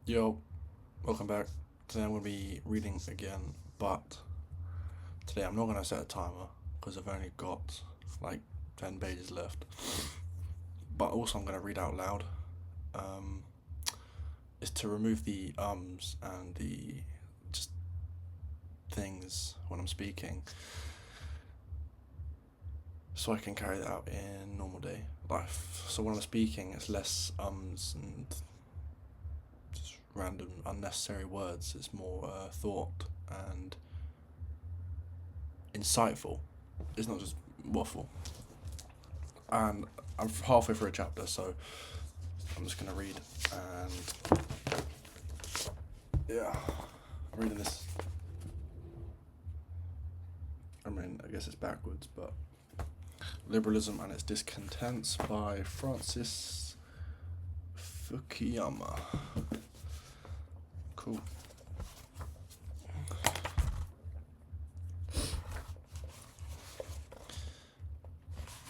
Yo, welcome back. Today I'm going to be reading again, but today I'm not going to set a timer because I've only got like 10 pages left. But also, I'm going to read out loud. Um, is to remove the ums and the just things when I'm speaking so I can carry that out in normal day life. So when I'm speaking, it's less ums and just random unnecessary words. It's more thought and insightful. It's not just waffle. And I'm halfway through a chapter, so I'm just gonna read. And yeah, I'm reading this. I mean, I guess it's backwards, but Liberalism and Its Discontents by Francis Fukuyama. Cool.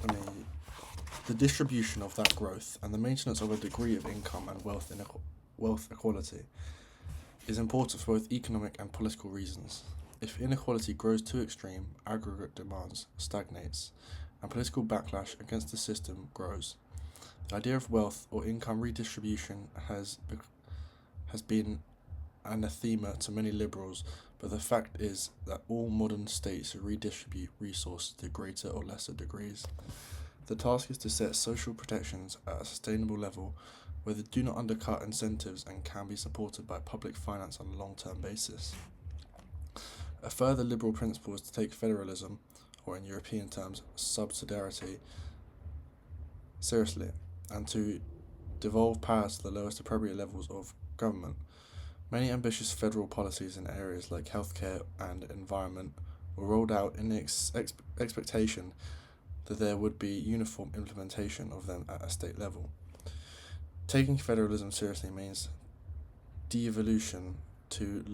I mean, the distribution of that growth and the maintenance of a degree of income and wealth equality is important for both economic and political reasons. If inequality grows too extreme, aggregate demands stagnates, and political backlash against the system grows. The idea of wealth or income redistribution has been anathema to many liberals, but the fact is that all modern states redistribute resources to greater or lesser degrees. The task is to set social protections at a sustainable level where they do not undercut incentives and can be supported by public finance on a long-term basis. A further liberal principle is to take federalism, or in European terms, subsidiarity, seriously, and to devolve powers to the lowest appropriate levels of government. Many ambitious federal policies in areas like healthcare and environment were rolled out in the expectation that there would be uniform implementation of them at a state level. Taking federalism seriously means de-evolution to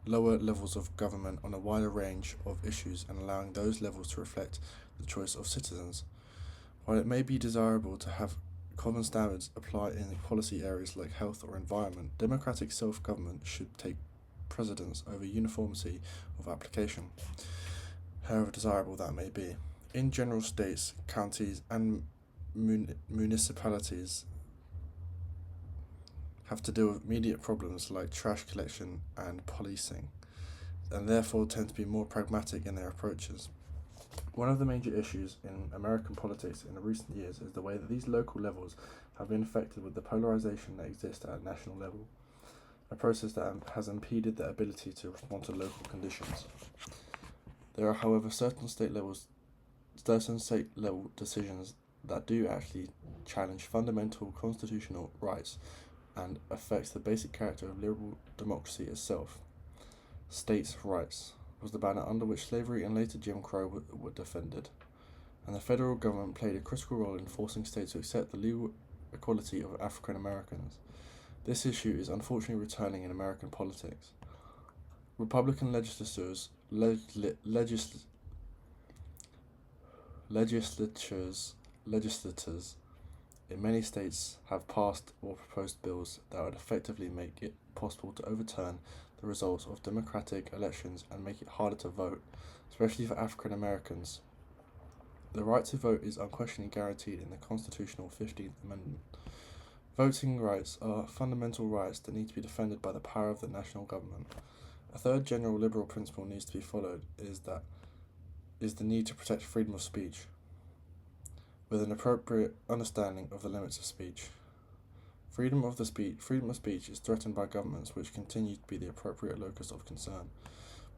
lower levels of government on a wider range of issues and allowing those levels to reflect the choice of citizens. While it may be desirable to have common standards apply in policy areas like health or environment, democratic self-government should take precedence over uniformity of application, however desirable that may be. In general, states, counties, and municipalities have to deal with immediate problems like trash collection and policing, and therefore tend to be more pragmatic in their approaches. One of the major issues in American politics in recent years is the way that these local levels have been affected with the polarization that exists at a national level, a process that has impeded their ability to respond to local conditions. There are, however, certain state level decisions that do actually challenge fundamental constitutional rights and affect the basic character of liberal democracy itself. States' rights was the banner under which slavery and later Jim Crow were defended, and the federal government played a critical role in forcing states to accept the legal equality of African Americans. This issue is unfortunately returning in American politics. Republican legislatures in many states have passed or proposed bills that would effectively make it possible to overturn the results of democratic elections and make it harder to vote, especially for African Americans. The right to vote is unquestionably guaranteed in the constitutional 15th Amendment. Voting rights are fundamental rights that need to be defended by the power of the national government. A third general liberal principle needs to be followed is the need to protect freedom of speech, with an appropriate understanding of the limits of speech. Freedom of speech is threatened by governments which continue to be the appropriate locus of concern,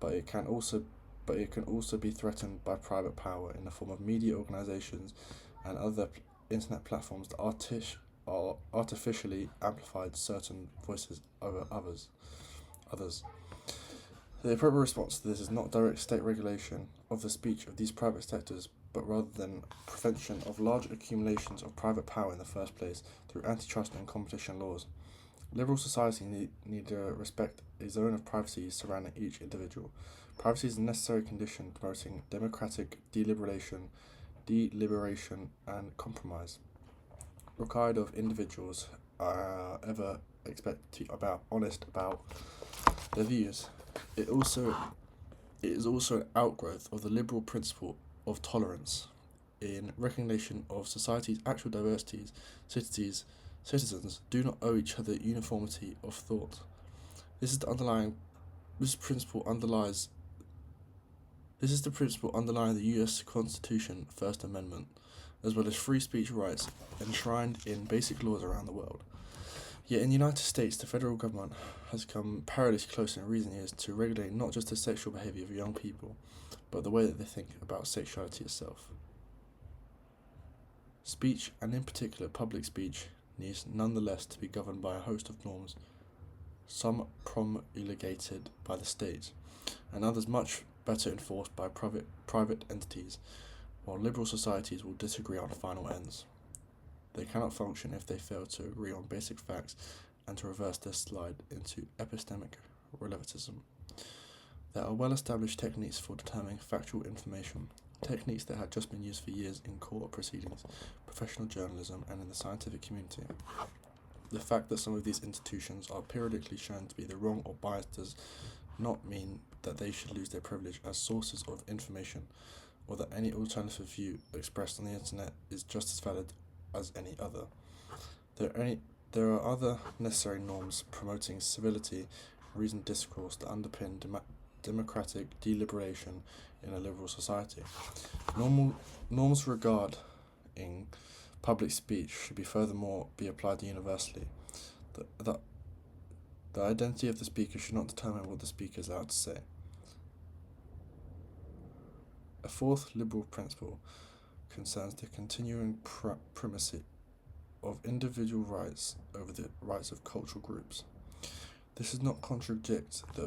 but it can also be threatened by private power in the form of media organizations and other internet platforms that artificially amplified certain voices over others. The appropriate response to this is not direct state regulation of the speech of these private sectors, but rather than prevention of large accumulations of private power in the first place through antitrust and competition laws. Liberal society need to respect a zone of privacy surrounding each individual. Privacy is a necessary condition promoting democratic deliberation, and compromise, required of individuals ever expect to be honest about their views. It is also an outgrowth of the liberal principle of tolerance. In recognition of society's actual diversities, citizens do not owe each other uniformity of thought. This is the underlying this principle underlies This is the principle underlying the US Constitution First Amendment, as well as free speech rights enshrined in basic laws around the world. Yet in the United States, the federal government has come perilously close in recent years to regulating not just the sexual behaviour of young people, but the way that they think about sexuality itself. Speech, and in particular public speech, needs nonetheless to be governed by a host of norms, some promulgated by the state, and others much better enforced by private entities, while liberal societies will disagree on final ends. They cannot function if they fail to agree on basic facts and to reverse their slide into epistemic relativism. There are well-established techniques for determining factual information, techniques that have just been used for years in court proceedings, professional journalism, and in the scientific community. The fact that some of these institutions are periodically shown to be the wrong or biased does not mean that they should lose their privilege as sources of information, or that any alternative view expressed on the internet is just as valid as any other. There are other necessary norms promoting civility and reasoned discourse that underpin democratic deliberation in a liberal society. Norms regarding public speech should be furthermore be applied universally. The identity of the speaker should not determine what the speaker is allowed to say. A fourth liberal principle concerns the continuing primacy of individual rights over the rights of cultural groups. This does not contradict the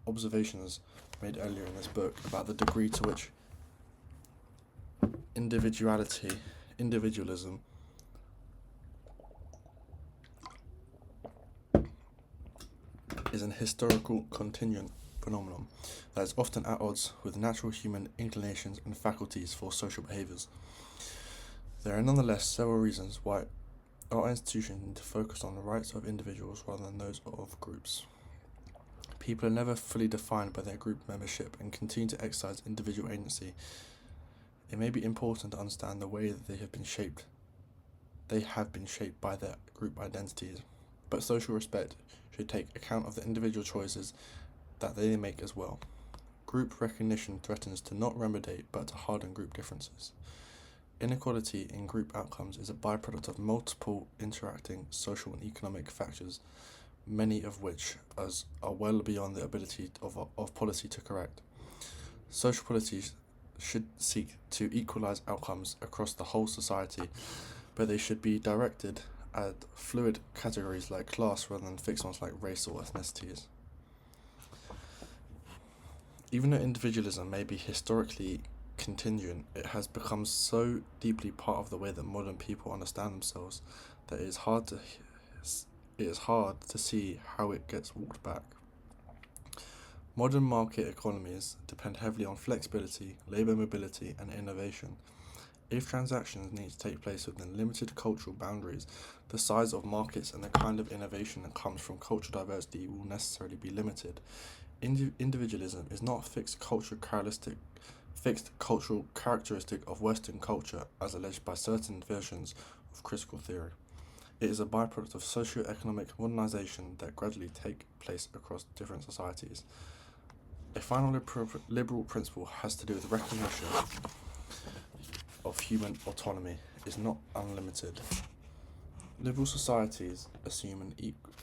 observations made earlier in this book about the degree to which individualism is an historical contingent phenomenon that is often at odds with natural human inclinations and faculties for social behaviours. There are nonetheless several reasons why our institutions need to focus on the rights of individuals rather than those of groups. People are never fully defined by their group membership and continue to exercise individual agency. It may be important to understand the way that they have been shaped by their group identities, but social respect should take account of the individual choices that they make as well. Group recognition threatens to not remedy but to harden group differences. Inequality in group outcomes is a byproduct of multiple interacting social and economic factors, many of which are well beyond the ability of policy to correct. Social policies should seek to equalize outcomes across the whole society, but they should be directed at fluid categories like class rather than fixed ones like race or ethnicities. Even though individualism may be historically contingent, it has become so deeply part of the way that modern people understand themselves that it is hard to see how it gets walked back. Modern market economies depend heavily on flexibility, labour mobility, and innovation. If transactions need to take place within limited cultural boundaries, the size of markets and the kind of innovation that comes from cultural diversity will necessarily be limited. Individualism is not a fixed cultural characteristic of Western culture as alleged by certain versions of critical theory. It is a byproduct of socio-economic modernization that gradually take place across different societies. A final liberal principle has to do with recognition of human autonomy is not unlimited. Liberal societies assume an equal...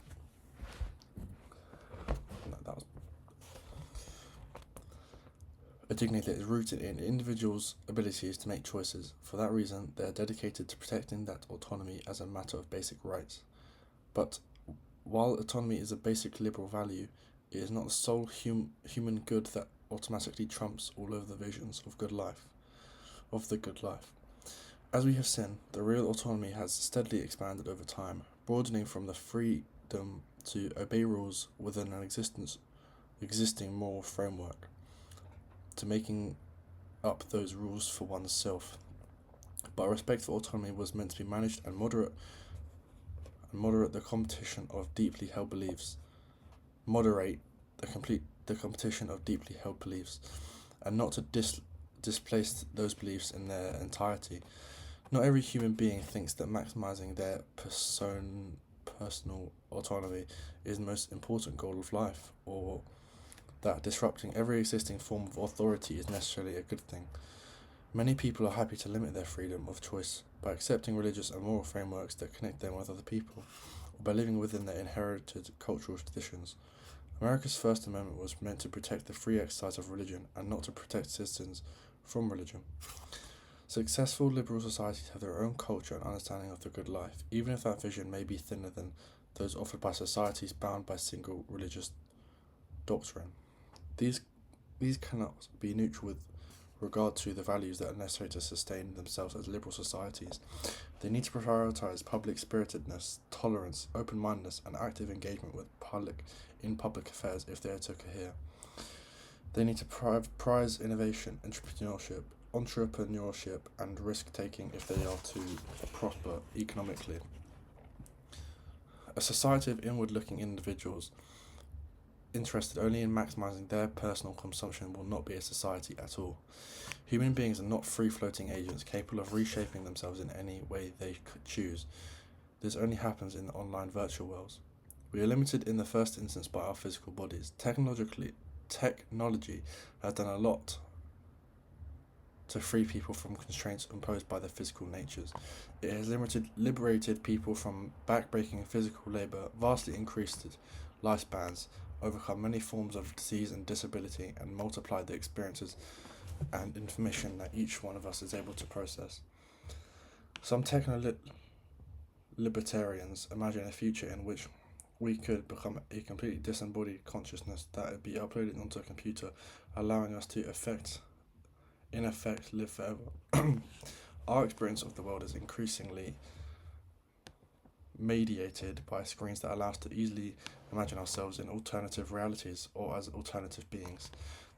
a dignity that is rooted in individuals' abilities to make choices. For that reason, they are dedicated to protecting that autonomy as a matter of basic rights. But while autonomy is a basic liberal value, it is not the sole human good that automatically trumps all other visions of the good life. As we have seen, the real autonomy has steadily expanded over time, broadening from the freedom to obey rules within an existing moral framework, to making up those rules for oneself. But respect for autonomy was meant to be managed and and moderate the competition of deeply held beliefs. Moderate the competition of deeply held beliefs, and not to displace those beliefs in their entirety. Not every human being thinks that maximizing their personal autonomy is the most important goal of life, or that disrupting every existing form of authority is necessarily a good thing. Many people are happy to limit their freedom of choice by accepting religious and moral frameworks that connect them with other people, or by living within their inherited cultural traditions. America's First Amendment was meant to protect the free exercise of religion and not to protect citizens from religion. Successful liberal societies have their own culture and understanding of the good life, even if that vision may be thinner than those offered by societies bound by single religious doctrine. These cannot be neutral with regard to the values that are necessary to sustain themselves as liberal societies. They need to prioritize public spiritedness, tolerance, open-mindedness, and active engagement with in public affairs if they are to cohere. They need to prize innovation, entrepreneurship, and risk-taking if they are to prosper economically. A society of inward-looking individuals interested only in maximizing their personal consumption will not be a society at all. Human beings are not free-floating agents capable of reshaping themselves in any way they could choose. This only happens in the online virtual worlds. We are limited in the first instance by our physical bodies. Technology has done a lot to free people from constraints imposed by their physical natures. It has liberated people from back-breaking physical labour, vastly increased lifespans, overcome many forms of disease and disability, and multiplied the experiences and information that each one of us is able to process. Some techno-libertarians imagine a future in which we could become a completely disembodied consciousness that would be uploaded onto a computer, allowing us to in effect live forever. Our experience of the world is increasingly mediated by screens that allow us to easily imagine ourselves in alternative realities or as alternative beings.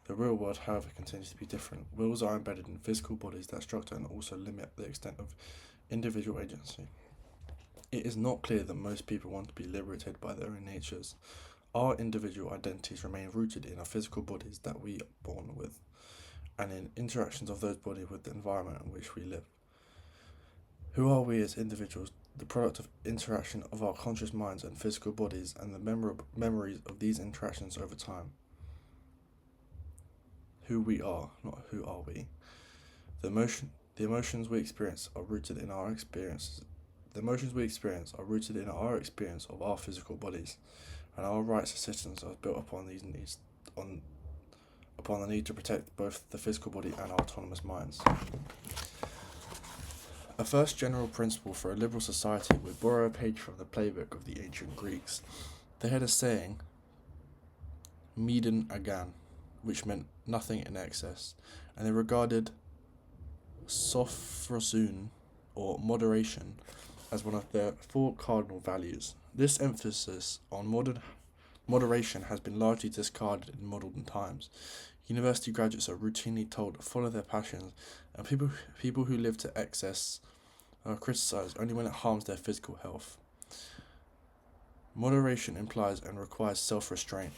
The real world, however, continues to be different. Wills are embedded in physical bodies that structure and also limit the extent of individual agency. It is not clear that most people want to be liberated by their own natures. Our individual identities remain rooted in our physical bodies that we are born with, and in interactions of those bodies with the environment in which we live. Who are we as individuals? The product of interaction of our conscious minds and physical bodies, and the memories of these interactions over time. Who we are, not who are we. The emotions we experience are rooted in our experiences. The emotions we experience are rooted in our experience of our physical bodies, and our rights as citizens are built upon these needs, upon the need to protect both the physical body and our autonomous minds. A first general principle for a liberal society would borrow a page from the playbook of the ancient Greeks. They had a saying, "Medon agan," which meant nothing in excess, and they regarded sophrosun, or moderation, as one of their 4 cardinal values. This emphasis on moderation has been largely discarded in modern times. University graduates are routinely told to follow their passions, and people who live to excess are criticized only when it harms their physical health. Moderation implies and requires self-restraint,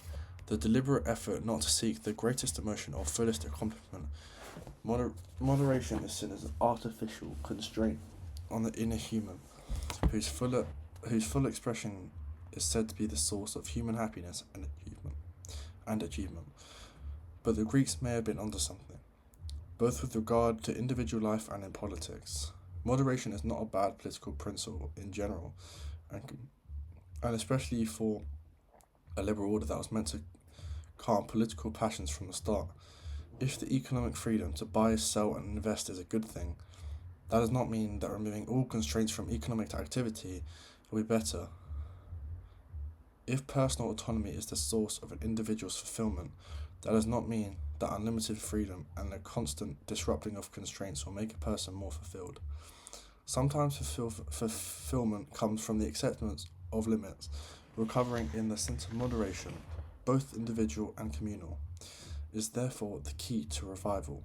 the deliberate effort not to seek the greatest emotion or fullest accomplishment. Moderation is seen as an artificial constraint on the inner human, whose full expression is said to be the source of human happiness and achievement. But the Greeks may have been onto something, both with regard to individual life and in politics. Moderation is not a bad political principle in general, and especially for a liberal order that was meant to calm political passions from the start. If the economic freedom to buy, sell, and invest is a good thing, that does not mean that removing all constraints from economic activity will be better. If personal autonomy is the source of an individual's fulfillment, that does not mean that unlimited freedom and the constant disrupting of constraints will make a person more fulfilled. Sometimes fulfillment comes from the acceptance of limits, recovering in the sense of moderation, both individual and communal, is therefore the key to revival,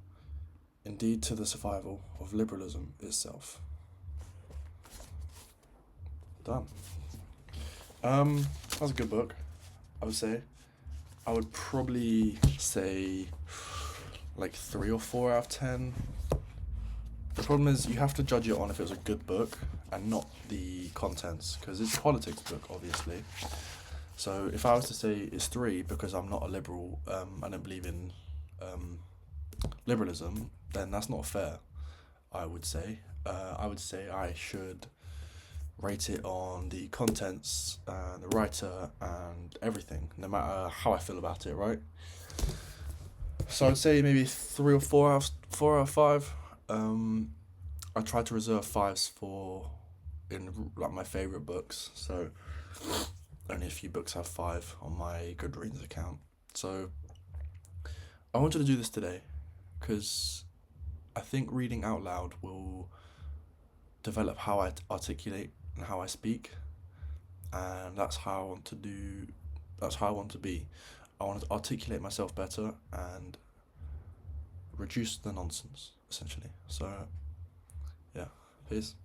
indeed to the survival of liberalism itself. Done. That was a good book, I would say. I would probably say like 3 or 4 out of 10. The problem is you have to judge it on if it was a good book and not the contents, because it's a politics book, obviously. So if I was to say it's 3 because I'm not a liberal, I don't believe in um, liberalism, then that's not fair, I would say. I would say I should rate it on the contents and the writer and everything, no matter how I feel about it, right? So I'd say maybe 3 or 4 out of 5. I try to reserve fives for in like my favorite books. So only a few books have 5 on my Goodreads account. So I wanted to do this today because I think reading out loud will develop how I articulate and how I speak, and that's how I want to do. That's how I want to be. I want to articulate myself better and reduce the nonsense, essentially. So, yeah, peace.